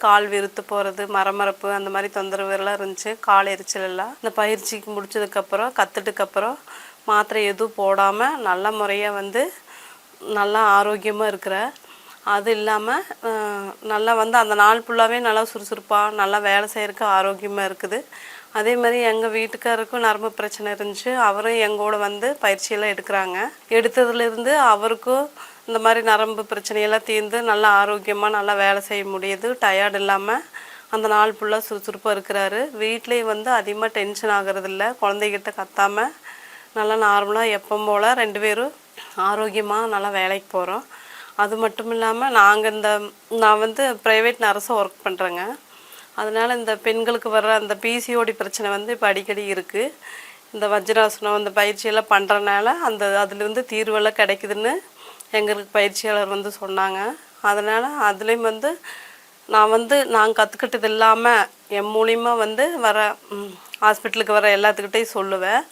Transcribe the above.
கால் விருத்து போகிறது, மரமரப்பு அந்த மாதிரி தொந்தரவு எல்லாம் இருந்துச்சு. கால் எரிச்சல் எல்லாம் இந்த பயிற்சிக்கு முடிச்சதுக்கப்புறம் கற்றுட்டுக்கப்புறம் மாத்திரை எதுவும் போடாமல் நல்ல முறையாக வந்து நல்லா ஆரோக்கியமாக இருக்கிறேன். அது இல்லாமல் நல்லா வந்து அந்த நாள் ஃபுல்லாகவே நல்லா சுறுசுறுப்பாக நல்லா வேலை செய்கிறதுக்கு ஆரோக்கியமாக இருக்குது. அதே மாதிரி எங்கள் வீட்டுக்காரருக்கும் நரம்பு பிரச்சனை இருந்துச்சு. அவரும் எங்கூட வந்து பயிற்சியெல்லாம் எடுக்கிறாங்க. எடுத்ததுலேருந்து அவருக்கும் இந்த மாதிரி நரம்பு பிரச்சனையெல்லாம் தீர்ந்து நல்லா ஆரோக்கியமாக நல்லா வேலை செய்ய முடியுது. டயர்டு இல்லாமல் அந்த நாள் ஃபுல்லாக சுறுசுறுப்பாக இருக்கிறாரு. வீட்லேயும் வந்து அதிகமாக டென்ஷன் ஆகிறதில்ல. குழந்தைகிட்ட கத்தாமல் நல்லா நார்மலாக எப்பவும் போல் 2 பேரும் ஆரோக்கியமாக நல்லா வேலைக்கு போகிறோம். அது மட்டும் இல்லாமல் நான் வந்து ப்ரைவேட் நர்ஸாக ஒர்க் பண்ணுறேங்க. அதனால் இந்த பெண்களுக்கு வர்ற அந்த பிசிஓடி பிரச்சனை வந்து இப்போ அடிக்கடி இருக்குது. இந்த வஜ்ராசனம் இந்த பயிற்சியெல்லாம் பண்ணுறனால அதுலேருந்து தீர்வெல்லாம் கிடைக்குதுன்னு எங்களுக்கு பயிற்சியாளர் வந்து சொன்னாங்க. அதனால் அதுலேயும் வந்து நான் கற்றுக்கிட்டது இல்லாமல் என் மூலிமா வந்து வர ஹாஸ்பிட்டலுக்கு வர எல்லாத்துக்கிட்டையும் சொல்லுவேன்.